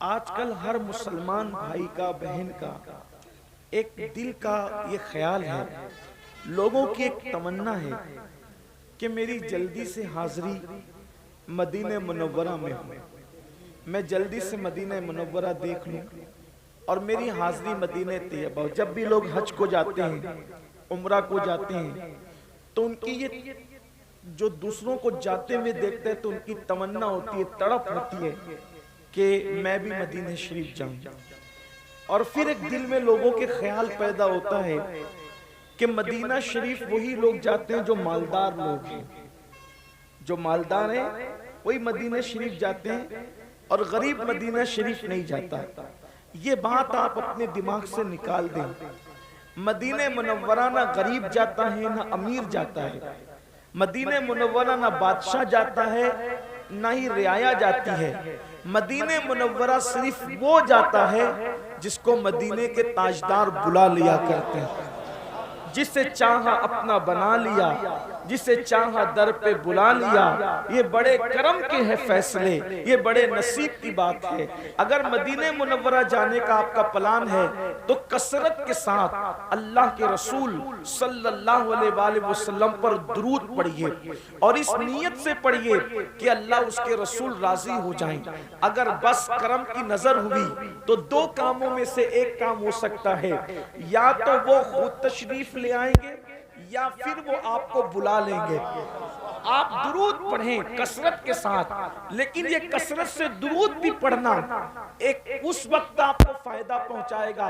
آج کل ہر مسلمان بھائی کا بہن کا ایک دل کا یہ خیال ہے، لوگوں کی ایک تمنا ہے کہ میری جلدی سے حاضری مدینہ منورہ میں ہو، میں جلدی سے مدینہ منورہ دیکھ لوں اور میری حاضری مدینہ طیبہ ہو۔ جب بھی لوگ حج کو جاتے ہیں، عمرہ کو جاتے ہیں، تو ان کی یہ جو دوسروں کو جاتے ہوئے دیکھتے ہیں تو ان کی تمنا ہوتی ہے، تڑپ ہوتی ہے کہ میں بھی مدینہ شریف جاؤں۔ اور پھر ایک دل میں لوگوں کے خیال پیدا ہوتا ہے کہ مدینہ شریف وہی لوگ جاتے ہیں جو مالدار لوگ ہیں، جو مالدار ہیں وہی مدینہ شریف جاتے ہیں اور غریب مدینہ شریف نہیں جاتا۔ یہ بات آپ اپنے دماغ سے نکال دیں۔ مدینہ منورہ نہ غریب جاتا ہے نہ امیر جاتا ہے، مدینہ منورہ نہ بادشاہ جاتا ہے نہ ہی رعایا جاتی ہے، مدینہ منورہ صرف وہ جاتا ہے جس کو مدینے کے تاجدار بلا لیا کرتے ہیں، جسے چاہا اپنا بنا لیا، جسے چاہا در پہ بلا لیا۔ یہ بڑے کرم کے ہیں فیصلے، یہ بڑے نصیب کی بات ہے۔ اگر مدینہ منورہ جانے کا آپ کا پلان ہے تو کثرت کے ساتھ اللہ کے رسول صلی اللہ علیہ وآلہ وسلم پر درود پڑھیے اور اس نیت سے پڑھیے کہ اللہ اس کے رسول راضی ہو جائیں۔ اگر بس کرم کی نظر ہوئی تو دو کاموں میں سے ایک کام ہو سکتا ہے، یا تو وہ خود تشریف لے آئیں گے یا پھر وہ آپ کو بلا لیں گے۔ آپ درود پڑھیں کثرت کے ساتھ، لیکن یہ کثرت سے درود بھی پڑھنا ایک اس وقت آپ کو فائدہ پہنچائے گا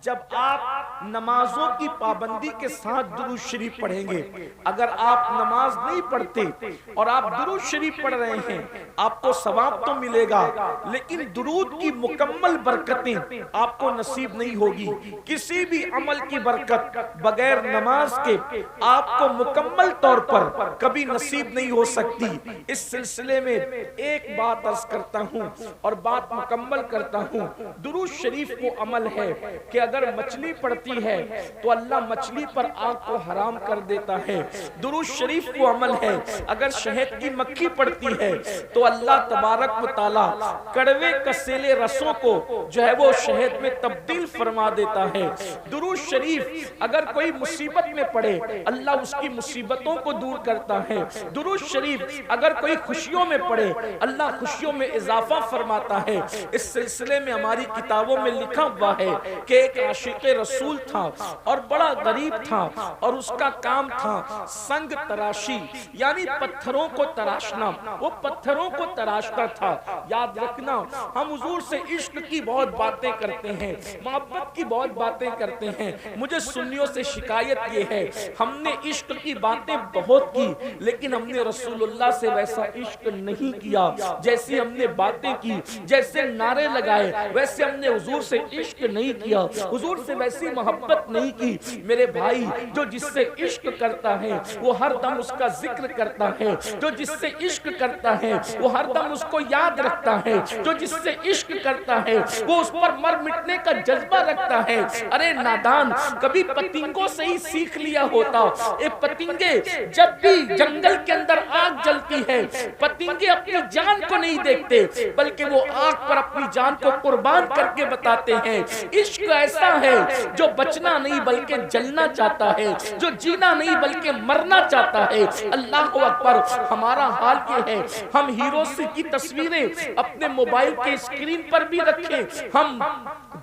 جب آپ نمازوں کی پابندی کے ساتھ درود شریف پڑھیں گے۔ اگر آپ نماز نہیں پڑھتے اور آپ درود شریف پڑھ رہے ہیں، آپ کو ثواب تو ملے گا لیکن درود کی مکمل برکتیں آپ کو نصیب نہیں ہوگی۔ کسی بھی عمل کی برکت بغیر نماز کے آپ کو مکمل طور پر کبھی نصیب نہیں ہو سکتی۔ اس سلسلے میں ایک بات عرض کرتا ہوں اور بات مکمل کرتا ہوں۔ درود شریف کو عمل ہے کہ اگر مچھلی پڑتی ہے تو اللہ مچھلی پر آگ کو حرام کر دیتا ہے۔ درود شریف کو عمل ہے اگر شہد کی مکھی پڑتی ہے تو اللہ تبارک و تعالی کڑوے کسیلے رسوں کو جو ہے وہ شہد میں تبدیل فرما دیتا ہے۔ درود شریف اگر کوئی مصیبت میں پڑے اللہ اس کی مصیبتوں کو دور کرتا ہے۔ درود شریف اگر کوئی خوشیوں میں پڑے اللہ خوشیوں میں اضافہ فرماتا ہے۔ اس سلسلے میں ہماری کتابوں میں لکھا ہوا ہے کہ ایک عاشق رسول تھا اور بڑا غریب تھا اور اس کا کام تھا سنگ تراشی، یعنی پتھروں کو تراشنا۔ وہ پتھروں کو تراشتا تھا۔ یاد رکھنا ہم حضور سے عشق کی بہت باتیں کرتے ہیں، محبت کی بہت باتیں کرتے ہیں، مجھے سنیوں سے شکایت یہ ہے ہم نے عشق کی باتیں بہت کی لیکن ہم نے رسول اللہ سے ویسا عشق نہیں کیا۔ جیسی ہم نے باتیں کی، جیسے نعرے لگائے، ویسے ہم نے حضور سے عشق نہیں کیا، حضور سے ویسی محبت نہیں کی۔ میرے بھائی جو جس سے عشق کرتا ہے وہ ہر دم اس کا ذکر کرتا ہے، جو جس سے عشق کرتا ہے وہ ہر دم اس کو یاد رکھتا ہے، جو جس سے عشق کرتا ہے وہ اس پر مر مٹنے کا جذبہ رکھتا ہے۔ ارے نادان کبھی پتنگوں سے ہی سیکھ لیا ہوتا۔ ایک پتنگے جب بھی جنگل کے اندر آگ جلتی ہے پتنگے اپنی جان کو نہیں دیکھتے بلکہ وہ آگ پر اپنی جان کو قربان کر کے بتاتے ہیں۔ عشق ایسا ہے جو بچنا نہیں بلکہ جلنا چاہتا ہے، جو جینا نہیں بلکہ مرنا چاہتا ہے۔ اللہ اکبر، ہمارا حال یہ ہے ہم ہیروز کی تصویریں اپنے موبائل کے اسکرین پر بھی رکھیں، ہم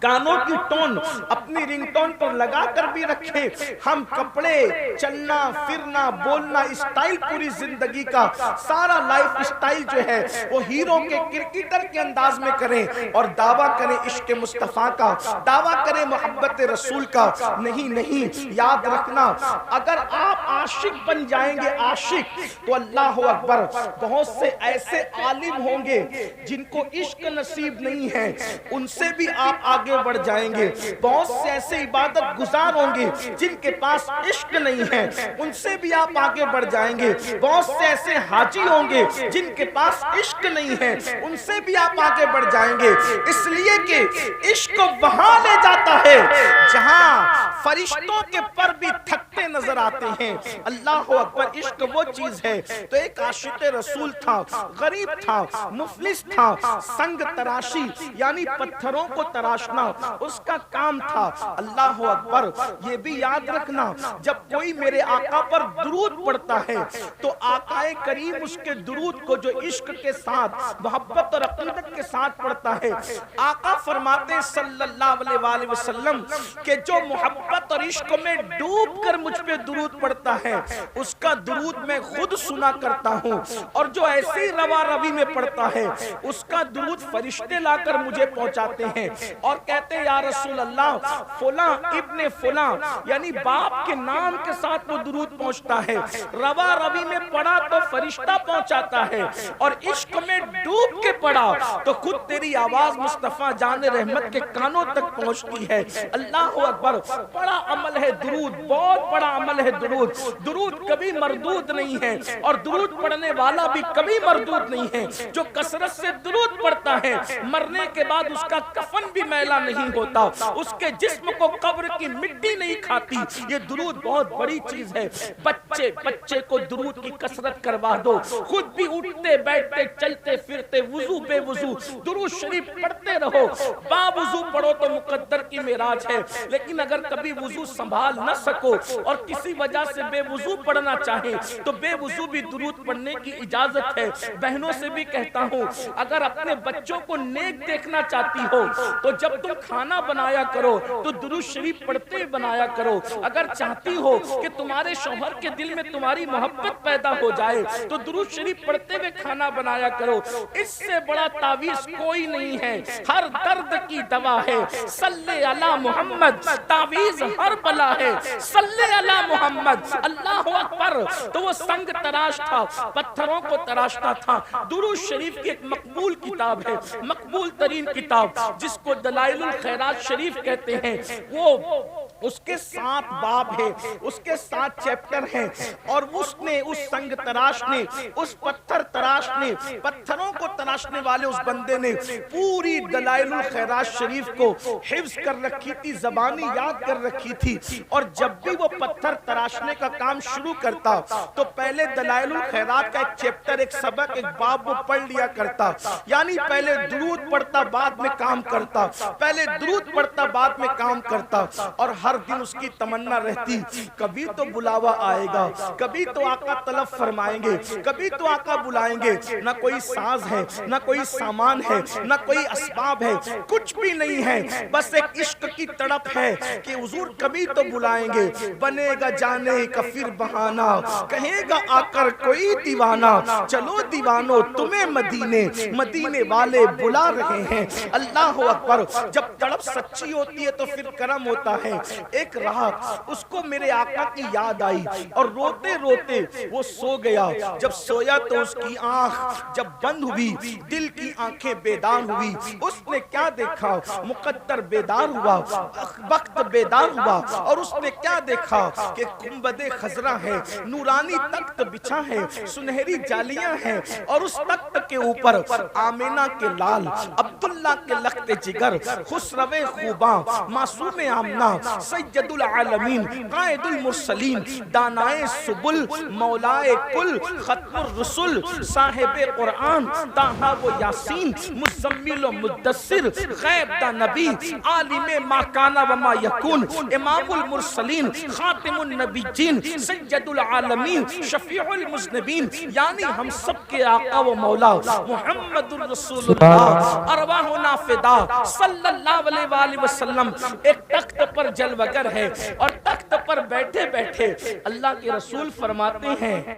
گانوں کی ٹون اپنی رنگ ٹون پر لگا کر بھی رکھیں، ہم کپڑے چلنا پھرنا بولنا اسٹائل پوری زندگی کا سارا لائف اسٹائل جو ہے وہ ہیرو کے کرکٹر کے انداز میں کریں اور دعویٰ کریں عشق مصطفیٰ کا، دعویٰ کریں محبت رسول کا۔ نہیں نہیں، یاد رکھنا اگر آپ عاشق بن جائیں گے عاشق تو اللہ اکبر بہت سے ایسے عالم ہوں گے جن کو عشق نصیب نہیں ہے ان سے بھی آپ آگے بڑھ جائیں گے، بہت سے ایسے عبادت گزار ہوں گے جن کے پاس عشق نہیں ہے ان سے بھی آپ آگے بڑھ جائیں گے، بہت سے ایسے حاجی ہوں گے جن کے پاس عشق نہیں ہے ان سے بھی آپ آگے بڑھ جائیں گے، اس لیے کہ عشق وہاں لے جاتا ہے جہاں فرشتوں کے پر بھی تھکتے نظر آتے ہیں۔ اللہ اکبر، عشق وہ چیز ہے۔ تو ایک عاشق رسول تھا، غریب تھا، مفلس تھا، سنگ تراشی یعنی پتھروں کو تراشنا اس کا کام تھا۔ اللہ اکبر، یہ بھی یاد رکھنا جب کوئی میرے آقا پر درود پڑھتا ہے تو آقا کریم اس کے درود کو جو عشق کے ساتھ، محبت اور عقیدت کے ساتھ پڑھتا ہے، آقا فرماتے ہیں صلی اللہ علیہ وآلہ وسلم کہ جو محبت اور عشق میں ڈوب کر مجھ پہ درود پڑھتا ہے اس کا درود میں خود سنا کرتا ہوں، اور جو ایسی روا روی میں پڑھتا ہے اس کا درود فرشتے لا کر مجھے پہنچاتے ہیں اور کہتے ہیں یا رسول اللہ فلاں ابن فلاں یعنی باپ کے نام کے ساتھ وہ درود پہنچتا ہے، روا روی میں پڑھا تو فرشتہ پہنچاتا ہے، اور عشق میں ڈوب کے پڑھا تو خود تیری آواز مصطفیٰ جان رحمت کے کانوں تک پہنچتی ہے۔ اللہ اکبر، بڑا عمل ہے درود، بہت بڑا عمل ہے درود۔ درود کبھی مردود نہیں ہے اور درود پڑھنے والا بھی کبھی مردود نہیں ہے۔ جو کثرت سے درود پڑھتا ہے مرنے کے بعد اس کا کفن بھی میلا نہیں ہوتا، اس کے جسم کو قبر کی مٹی نہیں کھاتی۔ یہ درود بہت بڑی چیز ہے۔ بچے کو درود کی کثرت کروا دو، خود بھی اٹھتے بیٹھتے چلتے پھرتے وضو بے وضو درود شریف پڑھتے رہو۔ با وضو پڑھو تو مقدر کی معراج ہے، لیکن اگر کبھی وضو سنبھال نہ سکو اور کسی وجہ سے بے وضو پڑھنا چاہیں تو بے وضو بھی درود پڑھنے کی اجازت ہے۔ بہنوں سے بھی کہتا ہوں اگر اپنے بچوں کو نیک دیکھنا چاہتی ہو تو جب تم کھانا بنایا کرو تو درود شریف پڑھتے بنایا کرو۔ اگر چاہتی ہو کہ تمہارے شوہر کے دل میں تمہاری محبت پیدا ہو جائے تو درود شریف پڑھتے ہوئے کھانا بنایا کرو۔ اس سے بڑا تعویذ کوئی نہیں ہے، ہر درد کی دوا ہے صلی علی محمد، تعویذ ہر بلا ہے صلی علی محمد۔ اللہ اکبر، تو وہ سنگ تراش تھا، پتھروں کو تراشتا تھا۔ درود شریف کی ایک مقبول کتاب ہے، مقبول ترین کتاب جس کو دلائل الخیرات شریف کہتے ہیں، وہ اس کے 7 باب ہے، اس کے 7 چیپٹر ہیں، اور اس نے اس سنگ تراش نے، اس پتھر تراش نے، پتھروں کو تراشنے والے اس بندے نے پوری دلائل الخیرات شریف کو حفظ کر رکھی تھی، زبانی یاد کر رکھی تھی، اور جب بھی وہ پتھر تراشنے کا کام شروع کرتا تو پہلے دلائل الخیرات کا ایک چیپٹر، ایک سبق، ایک باب وہ پڑھ لیا کرتا، یعنی پہلے درود پڑھتا بعد میں کام کرتا، پہلے درود پڑھتا بعد میں کام کرتا، اور ہر دن اس کی تمنا رہتی کبھی تو بلاوا آئے گا، کبھی تو آقا طلب فرمائیں گے، کبھی تو آقا بلائیں گے۔ نہ کوئی ساز ہے، نہ کوئی سامان ہے، نہ کوئی اسباب ہے، کچھ بھی نہیں ہے، بس ایک عشق کی تڑپ ہے کہ حضور کبھی تو بلائیں گے۔ بنے گا جانے کا پھر بہانہ، کہے گا آ کر کوئی دیوانہ، چلو دیوانو تمہیں مدینے، مدینے والے بلا رہے ہیں۔ اللہ اکبر، جب تڑپ سچی ہوتی ہے تو پھر کرم ہوتا ہے۔ ایک رات اس کو میرے آقا کی یاد آئی اور روتے روتے وہ سو گیا۔ جب سویا تو اس کی آنکھ جب بند ہوئی، دل کی آنکھیں بیدار ہوئی، اس نے کیا دیکھا؟ مقدر بیدار ہوا، وقت بیدار ہوا، اور اس نے کیا دیکھا کہ گنبد خضرا ہے، نورانی تخت بچھا ہے، سنہری جالیاں ہیں، اور اس تخت کے اوپر آمینہ کے لال، عبداللہ کے لخت جگر، خسرو خوباں، معصوم آمنہ، سید العالمین، قائد المرسلین، دانائے سبل، مولائے کل، ختم الرسل، صاحب قرآن، طٰہٰ و یاسین، مزمل و مدثر، غیب دا نبی، عالم ما کانا و ما یکون، امام المرسلین، خاتم النبیین، سید العالمین، شفیع المذنبین، یعنی ہم سب کے آقا و مولا محمد الرسول اللہ، ارواحنا فدا صلی اللہ علیہ وآلہ وسلم ایک تخت پر جلوگر ہے، اور تخت پر بیٹھے بیٹھے اللہ کے رسول فرماتے ہیں